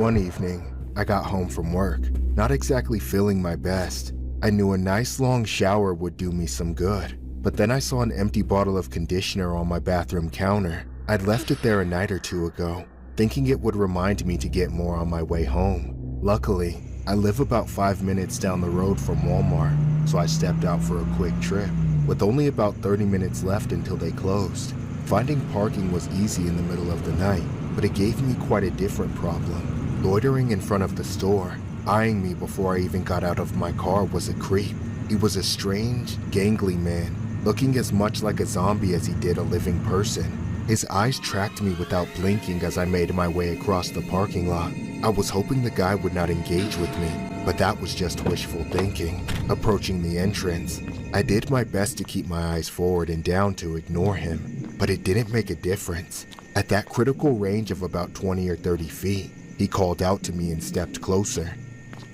One evening, I got home from work, not exactly feeling my best. I knew a nice long shower would do me some good, but then I saw an empty bottle of conditioner on my bathroom counter. I'd left it there a night or two ago, thinking it would remind me to get more on my way home. Luckily, I live about 5 minutes down the road from Walmart, so I stepped out for a quick trip, with only about 30 minutes left until they closed. Finding parking was easy in the middle of the night, but it gave me quite a different problem. Loitering in front of the store, eyeing me before I even got out of my car, was a creep. He was a strange, gangly man, looking as much like a zombie as he did a living person. His eyes tracked me without blinking as I made my way across the parking lot. I was hoping the guy would not engage with me, but that was just wishful thinking. Approaching the entrance, I did my best to keep my eyes forward and down to ignore him, but it didn't make a difference. At that critical range of about 20 or 30 feet, he called out to me and stepped closer.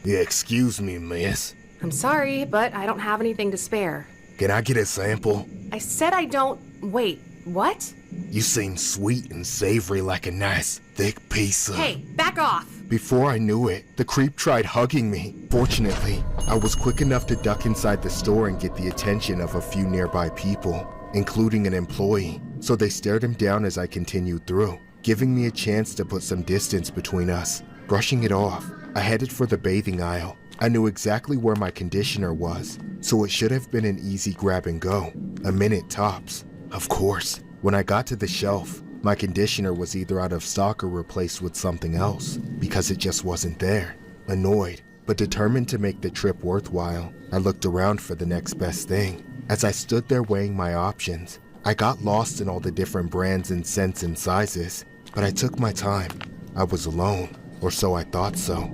"Excuse me, miss. I'm sorry, but I don't have anything to spare. Can I get a sample?" I said I don't... Wait, what? "You seem sweet and savory like a nice, thick piece of..." Hey, back off! Before I knew it, the creep tried hugging me. Fortunately, I was quick enough to duck inside the store and get the attention of a few nearby people, including an employee, so they stared him down as I continued through, giving me a chance to put some distance between us. Brushing it off, I headed for the bathing aisle. I knew exactly where my conditioner was, so it should have been an easy grab and go, a minute tops. Of course, when I got to the shelf, my conditioner was either out of stock or replaced with something else, because it just wasn't there. Annoyed, but determined to make the trip worthwhile, I looked around for the next best thing. As I stood there weighing my options, I got lost in all the different brands and scents and sizes, but I took my time. I was alone, or so I thought so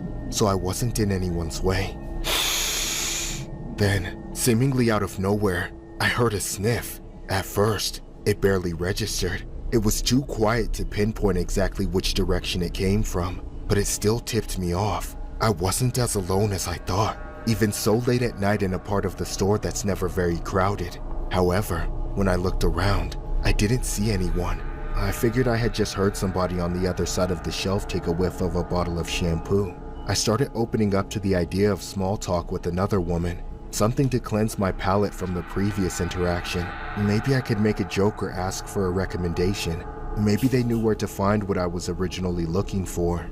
I wasn't in anyone's way. Then, seemingly out of nowhere, I heard a sniff. At first, it barely registered. It was too quiet to pinpoint exactly which direction it came from, but it still tipped me off. I wasn't as alone as I thought, even so late at night in a part of the store that's never very crowded. However, when I looked around, I didn't see anyone. I figured I had just heard somebody on the other side of the shelf take a whiff of a bottle of shampoo. I started opening up to the idea of small talk with another woman, something to cleanse my palate from the previous interaction. Maybe I could make a joke or ask for a recommendation. Maybe they knew where to find what I was originally looking for.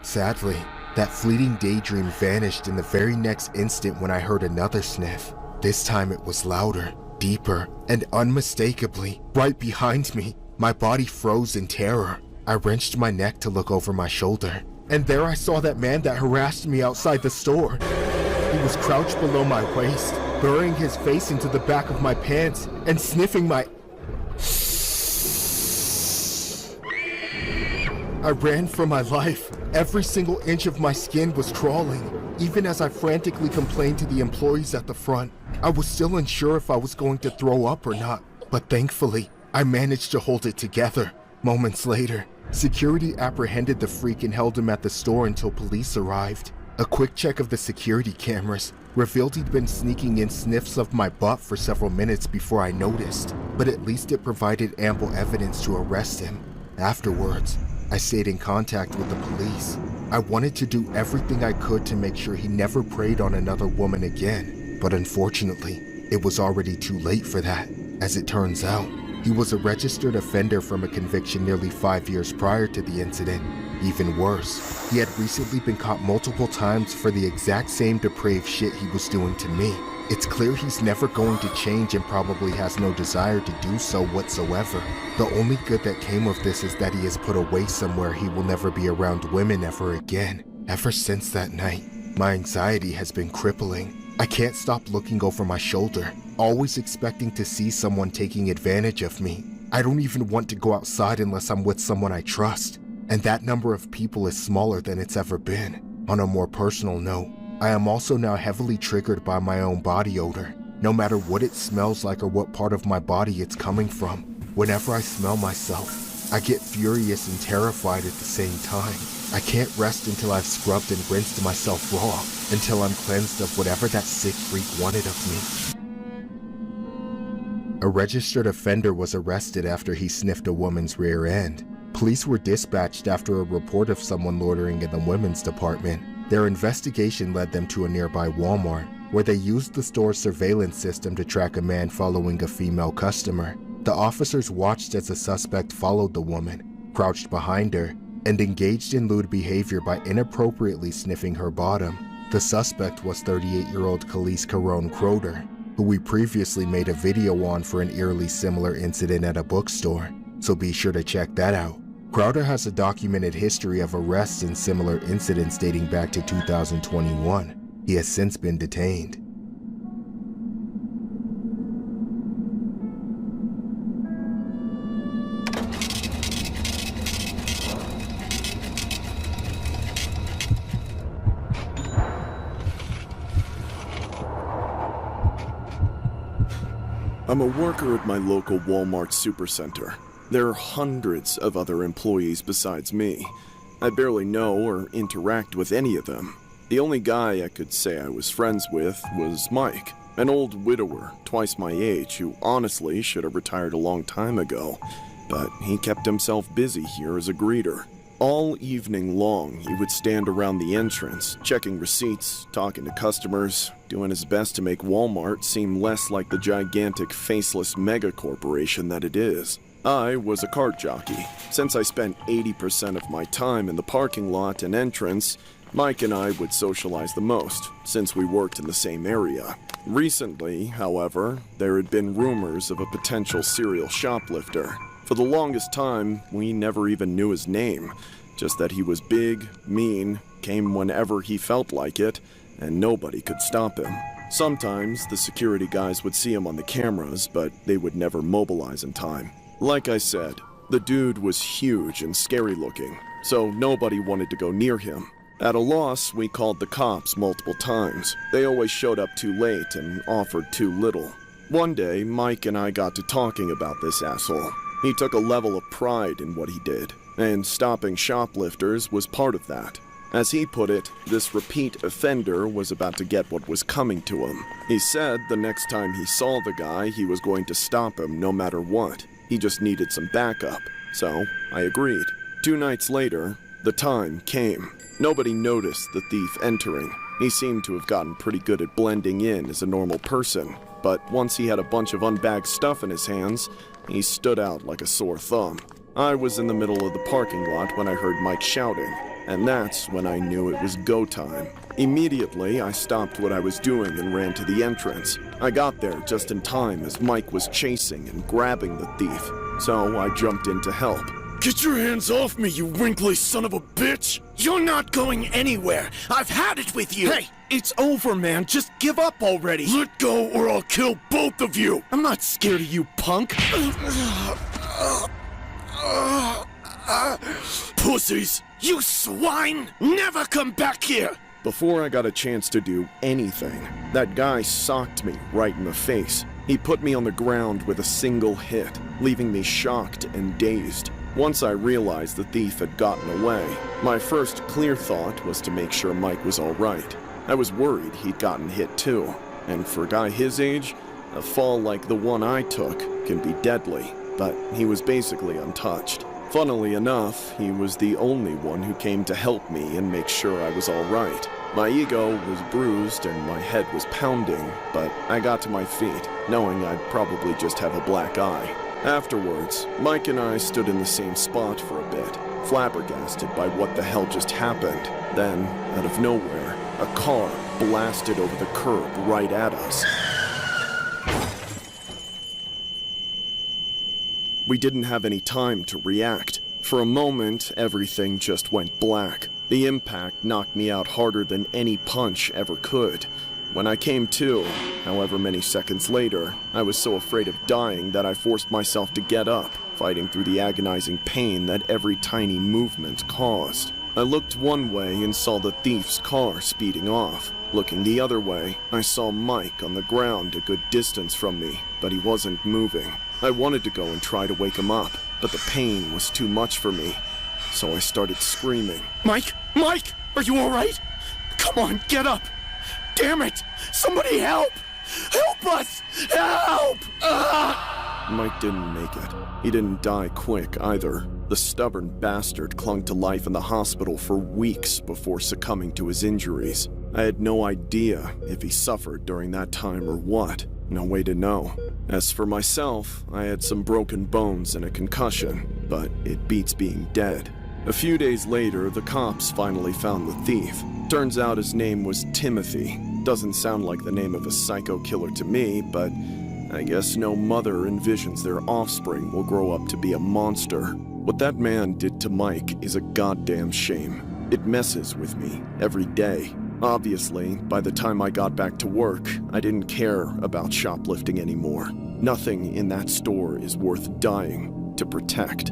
Sadly, that fleeting daydream vanished in the very next instant when I heard another sniff. This time it was louder, deeper, and unmistakably right behind me. My body froze in terror. I wrenched my neck to look over my shoulder, and there I saw that man that harassed me outside the store. He was crouched below my waist, burying his face into the back of my pants and sniffing my... I ran for my life. Every single inch of my skin was crawling. Even as I frantically complained to the employees at the front, I was still unsure if I was going to throw up or not. But thankfully, I managed to hold it together. Moments later, security apprehended the freak and held him at the store until police arrived. A quick check of the security cameras revealed he'd been sneaking in sniffs of my butt for several minutes before I noticed, but at least it provided ample evidence to arrest him. Afterwards, I stayed in contact with the police. I wanted to do everything I could to make sure he never preyed on another woman again, but unfortunately, it was already too late for that. As it turns out, he was a registered offender from a conviction nearly 5 years prior to the incident. Even worse, he had recently been caught multiple times for the exact same depraved shit he was doing to me. It's clear he's never going to change and probably has no desire to do so whatsoever. The only good that came of this is that he has put away somewhere he will never be around women ever again. Ever since that night, my anxiety has been crippling. I can't stop looking over my shoulder, always expecting to see someone taking advantage of me. I don't even want to go outside unless I'm with someone I trust, and that number of people is smaller than it's ever been. On a more personal note, I am also now heavily triggered by my own body odor, no matter what it smells like or what part of my body it's coming from. Whenever I smell myself, I get furious and terrified at the same time. I can't rest until I've scrubbed and rinsed myself raw, until I'm cleansed of whatever that sick freak wanted of me. A registered offender was arrested after he sniffed a woman's rear end. Police were dispatched after a report of someone loitering in the women's department. Their investigation led them to a nearby Walmart, where they used the store's surveillance system to track a man following a female customer. The officers watched as the suspect followed the woman, crouched behind her, and engaged in lewd behavior by inappropriately sniffing her bottom. The suspect was 38-year-old Khalees Caron Croder, who we previously made a video on for an eerily similar incident at a bookstore, so be sure to check that out. Crowder has a documented history of arrests and similar incidents dating back to 2021. He has since been detained. I'm a worker at my local Walmart supercenter. There are hundreds of other employees besides me. I barely know or interact with any of them. The only guy I could say I was friends with was Mike, an old widower, twice my age, who honestly should have retired a long time ago, but he kept himself busy here as a greeter. All evening long, he would stand around the entrance, checking receipts, talking to customers, doing his best to make Walmart seem less like the gigantic, faceless mega-corporation that it is. I was a cart jockey. Since I spent 80% of my time in the parking lot and entrance, Mike and I would socialize the most, since we worked in the same area. Recently, however, there had been rumors of a potential serial shoplifter. For the longest time, we never even knew his name, just that he was big, mean, came whenever he felt like it, and nobody could stop him. Sometimes the security guys would see him on the cameras, but they would never mobilize in time. Like I said, the dude was huge and scary looking, so nobody wanted to go near him. At a loss, we called the cops multiple times. They always showed up too late and offered too little. One day, Mike and I got to talking about this asshole. He took a level of pride in what he did, and stopping shoplifters was part of that. As he put it, this repeat offender was about to get what was coming to him. He said the next time he saw the guy, he was going to stop him no matter what. He just needed some backup, so I agreed. 2 nights later, the time came. Nobody noticed the thief entering. He seemed to have gotten pretty good at blending in as a normal person, but once he had a bunch of unbagged stuff in his hands, he stood out like a sore thumb. I was in the middle of the parking lot when I heard Mike shouting, and that's when I knew it was go time. Immediately, I stopped what I was doing and ran to the entrance. I got there just in time as Mike was chasing and grabbing the thief, so I jumped in to help. Get your hands off me, you wrinkly son of a bitch! You're not going anywhere! I've had it with you! Hey, it's over, man. Just give up already! Let go or I'll kill both of you! I'm not scared of you, punk! Pussies! You swine! Never come back here! Before I got a chance to do anything, that guy socked me right in the face. He put me on the ground with a single hit, leaving me shocked and dazed. Once I realized the thief had gotten away, my first clear thought was to make sure Mike was all right. I was worried he'd gotten hit too, and for a guy his age, a fall like the one I took can be deadly, but he was basically untouched. Funnily enough, he was the only one who came to help me and make sure I was all right. My ego was bruised and my head was pounding, but I got to my feet, knowing I'd probably just have a black eye. Afterwards, Mike and I stood in the same spot for a bit, flabbergasted by what the hell just happened. Then, out of nowhere, a car blasted over the curb right at us. We didn't have any time to react. For a moment, everything just went black. The impact knocked me out harder than any punch ever could. When I came to, however many seconds later, I was so afraid of dying that I forced myself to get up, fighting through the agonizing pain that every tiny movement caused. I looked one way and saw the thief's car speeding off. Looking the other way, I saw Mike on the ground a good distance from me, but he wasn't moving. I wanted to go and try to wake him up, but the pain was too much for me, so I started screaming. Mike! Mike! Are you alright? Come on, get up! Damn it! Somebody help! Help us! Help! Mike didn't make it. He didn't die quick either. The stubborn bastard clung to life in the hospital for weeks before succumbing to his injuries. I had no idea if he suffered during that time or what. No way to know. As for myself, I had some broken bones and a concussion, but it beats being dead. A few days later, the cops finally found the thief. Turns out his name was Timothy. Doesn't sound like the name of a psycho killer to me, but I guess no mother envisions their offspring will grow up to be a monster. What that man did to Mike is a goddamn shame. It messes with me every day. Obviously, by the time I got back to work, I didn't care about shoplifting anymore. Nothing in that store is worth dying to protect.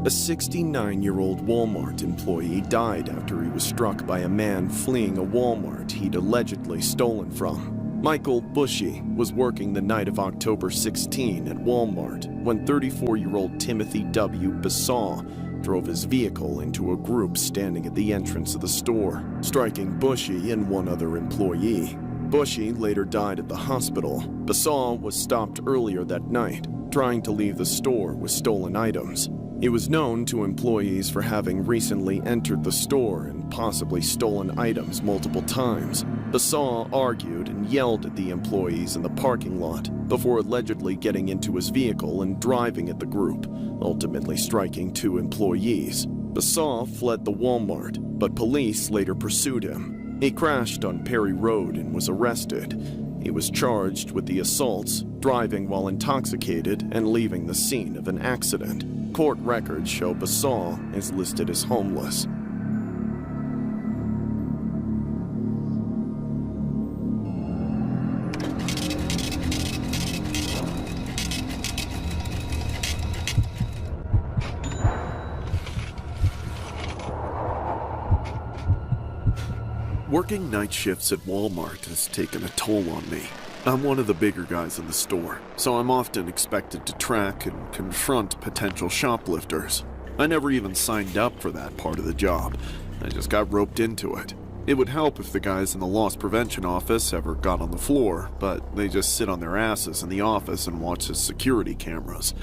A 69-year-old Walmart employee died after he was struck by a man fleeing a Walmart he'd allegedly stolen from. Michael Bushy was working the night of October 16 at Walmart when 34-year-old Timothy W. Bassaw drove his vehicle into a group standing at the entrance of the store, striking Bushy and one other employee. Bushy later died at the hospital. Bassaw was stopped earlier that night, trying to leave the store with stolen items. He was known to employees for having recently entered the store and possibly stolen items multiple times. Bassaw argued and yelled at the employees in the parking lot before allegedly getting into his vehicle and driving at the group, ultimately striking 2 employees. Bassaw fled the Walmart, but police later pursued him. He crashed on Perry Road and was arrested. He was charged with the assaults, driving while intoxicated, and leaving the scene of an accident. Court records show Bassaw is listed as homeless. Working night shifts at Walmart has taken a toll on me. I'm one of the bigger guys in the store, so I'm often expected to track and confront potential shoplifters. I never even signed up for that part of the job. I just got roped into it. It would help if the guys in the loss prevention office ever got on the floor, but they just sit on their asses in the office and watch the security cameras.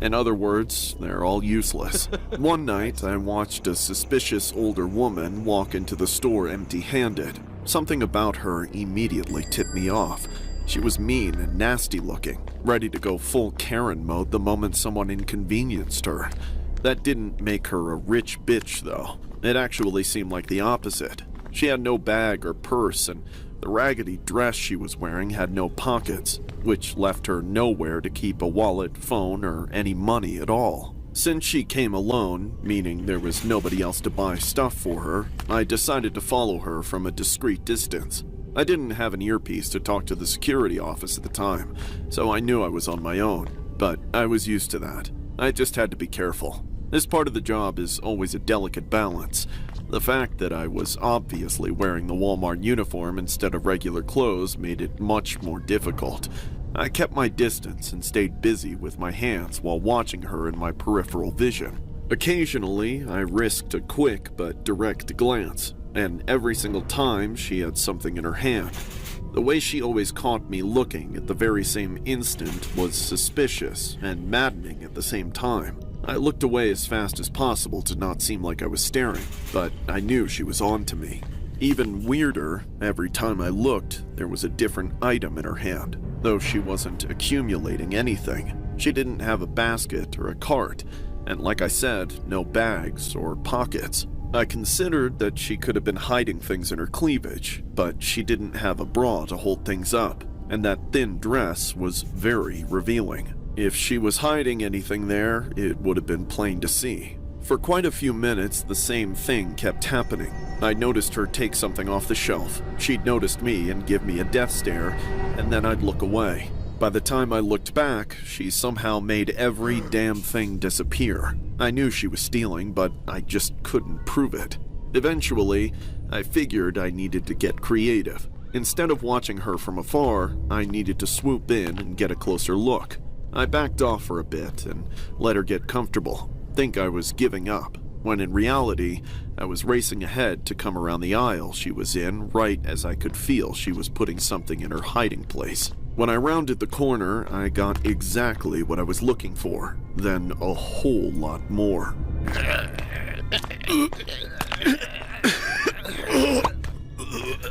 In other words, they're all useless. One night, I watched a suspicious older woman walk into the store empty-handed. Something about her immediately tipped me off. She was mean and nasty looking, ready to go full Karen mode the moment someone inconvenienced her. That didn't make her a rich bitch, though. It actually seemed like the opposite. She had no bag or purse, and the raggedy dress she was wearing had no pockets, which left her nowhere to keep a wallet, phone, or any money at all. Since she came alone, meaning there was nobody else to buy stuff for her, I decided to follow her from a discreet distance. I didn't have an earpiece to talk to the security office at the time, so I knew I was on my own, but I was used to that. I just had to be careful. This part of the job is always a delicate balance. The fact that I was obviously wearing the Walmart uniform instead of regular clothes made it much more difficult. I kept my distance and stayed busy with my hands while watching her in my peripheral vision. Occasionally, I risked a quick but direct glance, and every single time she had something in her hand. The way she always caught me looking at the very same instant was suspicious and maddening at the same time. I looked away as fast as possible to not seem like I was staring, but I knew she was on to me. Even weirder, every time I looked, there was a different item in her hand, though she wasn't accumulating anything. She didn't have a basket or a cart, and like I said, no bags or pockets. I considered that she could have been hiding things in her cleavage, but she didn't have a bra to hold things up, and that thin dress was very revealing. If she was hiding anything there, it would have been plain to see. For quite a few minutes, the same thing kept happening. I noticed her take something off the shelf. She'd noticed me and give me a death stare, and then I'd look away. By the time I looked back, she somehow made every damn thing disappear. I knew she was stealing, but I just couldn't prove it. Eventually, I figured I needed to get creative. Instead of watching her from afar, I needed to swoop in and get a closer look. I backed off for a bit and let her get comfortable, think I was giving up, when in reality, I was racing ahead to come around the aisle she was in right as I could feel she was putting something in her hiding place. When I rounded the corner, I got exactly what I was looking for, then a whole lot more.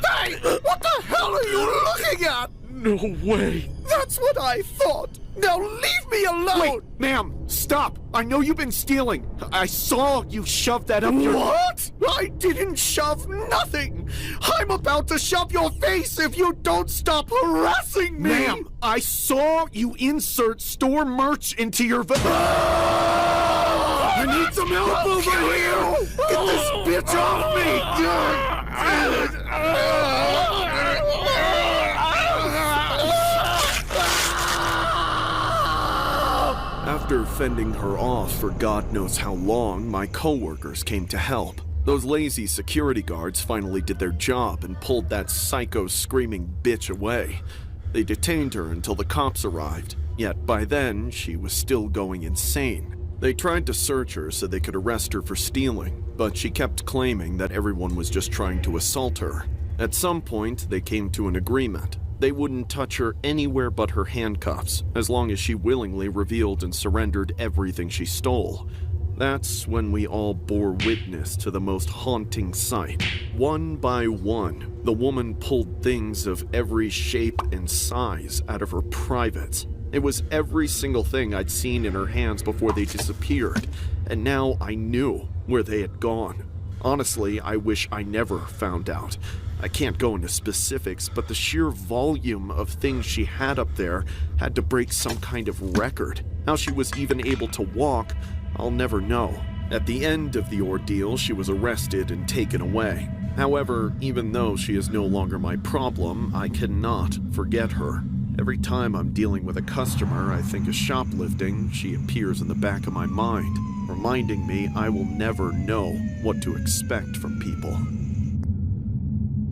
Hey! What the hell are you looking at? No way! That's what I thought! Now leave me alone! Wait, ma'am, stop! I know you've been stealing. I saw you shove that up your— What? I didn't shove nothing! I'm about to shove your face if you don't stop harassing me! Ma'am, I saw you insert store merch into your I need some help over here! Get this bitch off me! After fending her off for God knows how long, my coworkers came to help. Those lazy security guards finally did their job and pulled that psycho screaming bitch away. They detained her until the cops arrived, yet by then she was still going insane. They tried to search her so they could arrest her for stealing, but she kept claiming that everyone was just trying to assault her. At some point, they came to an agreement. They wouldn't touch her anywhere but her handcuffs, as long as she willingly revealed and surrendered everything she stole. That's when we all bore witness to the most haunting sight. One by one, the woman pulled things of every shape and size out of her privates. It was every single thing I'd seen in her hands before they disappeared, and now I knew where they had gone. Honestly, I wish I never found out. I can't go into specifics, but the sheer volume of things she had up there had to break some kind of record. How she was even able to walk, I'll never know. At the end of the ordeal, she was arrested and taken away. However, even though she is no longer my problem, I cannot forget her. Every time I'm dealing with a customer I think is shoplifting, she appears in the back of my mind, reminding me I will never know what to expect from people.